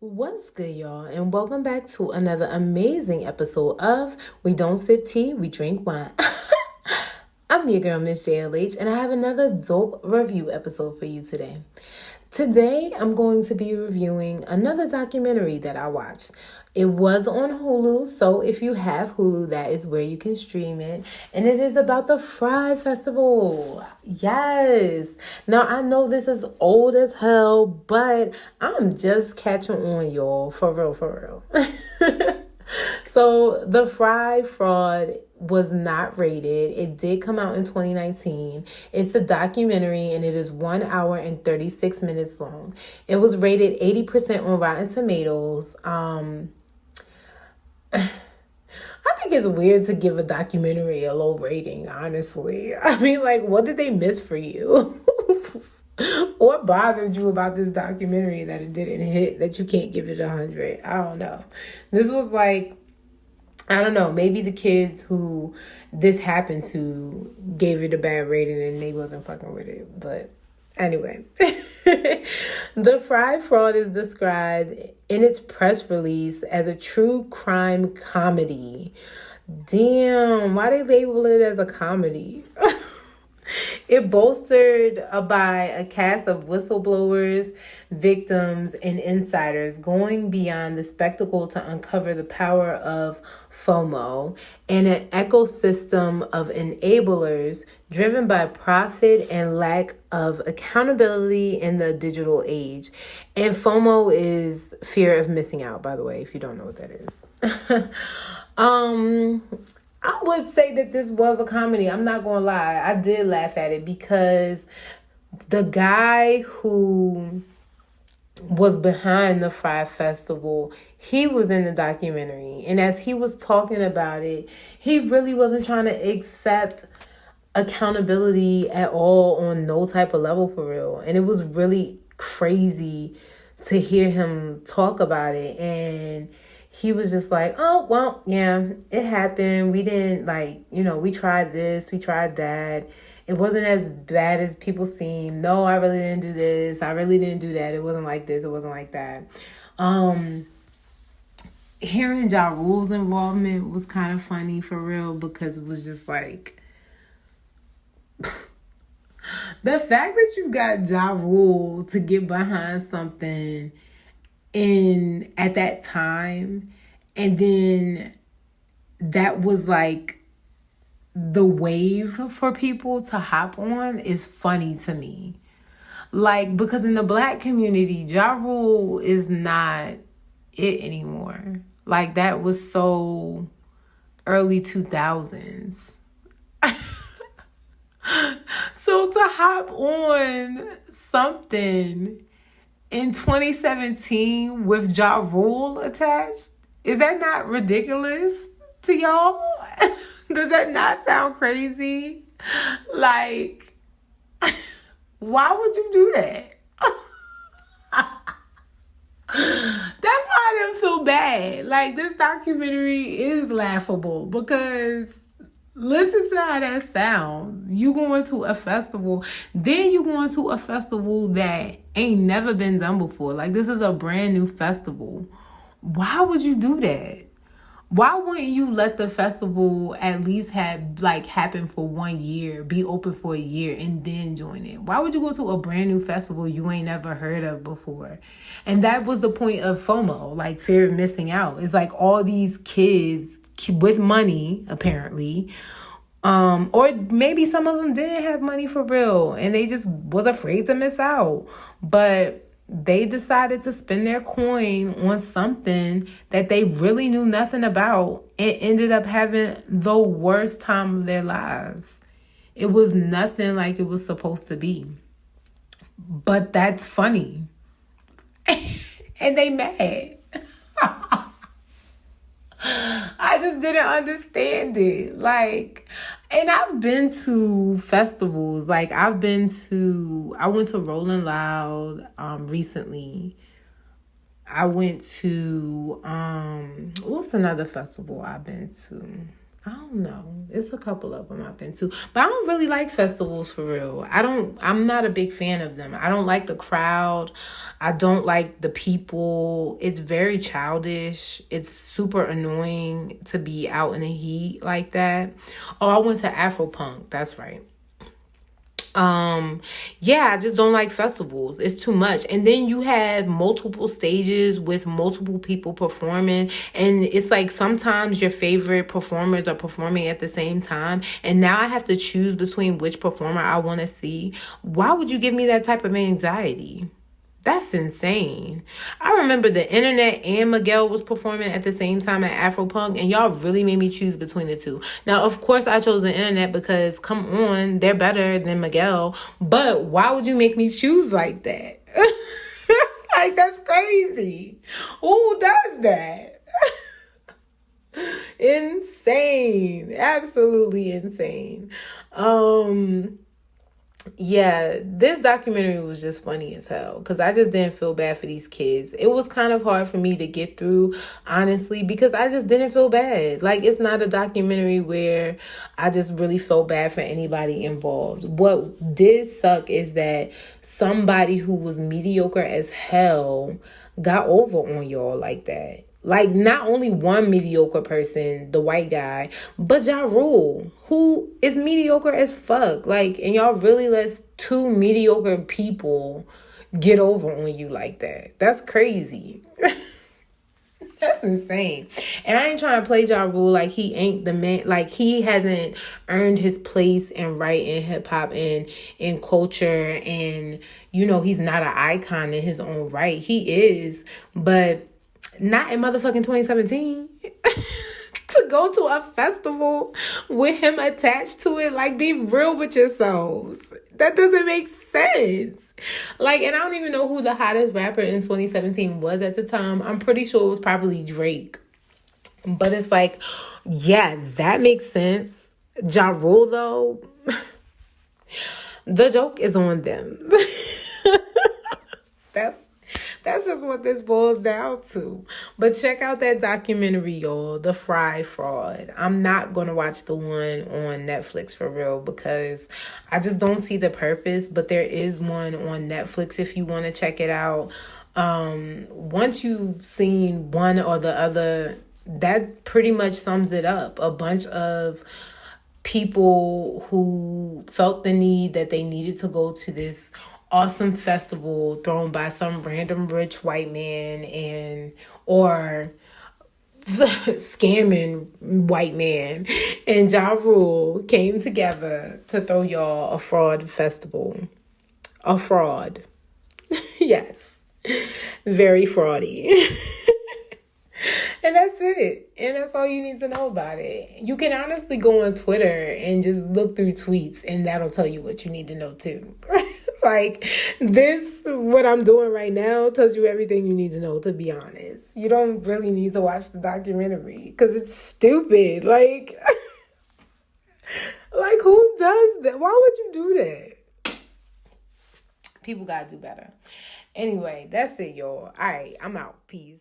What's good, y'all, and welcome back to another amazing episode of We Don't Sip Tea, We Drink Wine. I'm your girl, Miss JLH, and I have another dope review episode for you today. Today, I'm going to be reviewing another documentary that I watched. It was on Hulu, so if you have Hulu, that is where you can stream it. And it is about the Fyre Festival. Yes. Now, I know this is old as hell, but I'm just catching on, y'all. For real, for real. So, the Fyre Fraud was not rated. It did come out in 2019. It's a documentary and it is 1 hour and 36 minutes long. It was rated 80% on Rotten Tomatoes. I think it's weird to give a documentary a low rating, honestly. I mean, like, what did they miss for you? What bothered you about this documentary that it didn't hit, that you can't give it 100? I don't know. This was like, I don't know, maybe the kids who this happened to gave it a bad rating and they wasn't fucking with it. But anyway, the Fyre Fraud is described in its press release as a true crime comedy. Damn, why they label it as a comedy? It bolstered by a cast of whistleblowers, victims, and insiders going beyond the spectacle to uncover the power of FOMO and an ecosystem of enablers driven by profit and lack of accountability in the digital age. And FOMO is fear of missing out, by the way, if you don't know what that is. I would say that this was a comedy. I'm not gonna lie. I did laugh at it because the guy who was behind the Fyre Festival, he was in the documentary. And as he was talking about it, he really wasn't trying to accept accountability at all on no type of level for real. And it was really crazy to hear him talk about it. And he was just like, oh, well, yeah, it happened. We didn't we tried this, we tried that. It wasn't as bad as people seem. No, I really didn't do this. I really didn't do that. It wasn't like this. It wasn't like that. Hearing Ja Rule's involvement was kind of funny for real because it was just like, the fact that you got Ja Rule to get behind something at that time, and then that was like the wave for people to hop on is funny to me. Like, because in the black community, Ja Rule is not it anymore. Like, that was so early 2000s. So to hop on something in 2017 with Ja Rule attached, is that not ridiculous to y'all? Does that not sound crazy? Like, why would you do that? That's why I didn't feel bad. Like, this documentary is laughable because listen to how that sounds. You going to a festival, then you going to a festival that ain't never been done before. Like, this is a brand new festival. Why would you do that? Why wouldn't you let the festival at least happen for 1 year, be open for a year, and then join it? Why would you go to a brand new festival you ain't never heard of before? And that was the point of FOMO, like fear of missing out. It's like all these kids with money, apparently, or maybe some of them didn't have money for real, and they just was afraid to miss out. But they decided to spend their coin on something that they really knew nothing about and ended up having the worst time of their lives. It was nothing like it was supposed to be. But that's funny. And they mad. I just didn't understand it. Like, and I've been to festivals. Like, I went to Rolling Loud recently. I went to what's another festival I've been to? I don't know. It's a couple of them I've been to. But I don't really like festivals for real. I'm not a big fan of them. I don't like the crowd. I don't like the people. It's very childish. It's super annoying to be out in the heat like that. Oh, I went to Afropunk. That's right. Yeah, I just don't like festivals. It's too much. And then you have multiple stages with multiple people performing, and it's like sometimes your favorite performers are performing at the same time, and now I have to choose between which performer I want to see. Why would you give me that type of anxiety? That's insane. I remember the internet and Miguel was performing at the same time at Afropunk, and y'all really made me choose between the two. Now, of course, I chose the internet because, come on, they're better than Miguel. But why would you make me choose like that? Like, that's crazy. Who does that? Insane. Absolutely insane. Yeah, this documentary was just funny as hell because I just didn't feel bad for these kids. It was kind of hard for me to get through, honestly, because I just didn't feel bad. Like, it's not a documentary where I just really felt bad for anybody involved. What did suck is that somebody who was mediocre as hell got over on y'all like that. Like, not only one mediocre person, the white guy, but Ja Rule, who is mediocre as fuck. Like, and y'all really let two mediocre people get over on you like that. That's crazy. That's insane. And I ain't trying to play Ja Rule like he ain't the man. Like, he hasn't earned his place in right in hip hop and in culture. And, you know, he's not an icon in his own right. He is, but not in motherfucking 2017. To go to a festival with him attached to it, like, be real with yourselves. That doesn't make sense. Like, and I don't even know who the hottest rapper in 2017 was at the time. I'm pretty sure it was probably Drake. But it's like, yeah, that makes sense. Ja Rule, though, the joke is on them. That's just what this boils down to. But check out that documentary, y'all, The Fyre Fraud. I'm not going to watch the one on Netflix for real because I just don't see the purpose. But there is one on Netflix if you want to check it out. Once you've seen one or the other, that pretty much sums it up. A bunch of people who felt the need that they needed to go to this awesome festival thrown by some random rich white man or the scamming white man and Ja Rule came together to throw y'all a fraud festival. A fraud. Yes. Very fraudy. And that's it. And that's all you need to know about it. You can honestly go on Twitter and just look through tweets and that'll tell you what you need to know too. Like, this, what I'm doing right now, tells you everything you need to know, to be honest. You don't really need to watch the documentary because it's stupid. Like, like, who does that? Why would you do that? People gotta do better. Anyway, that's it, y'all. All right, I'm out. Peace.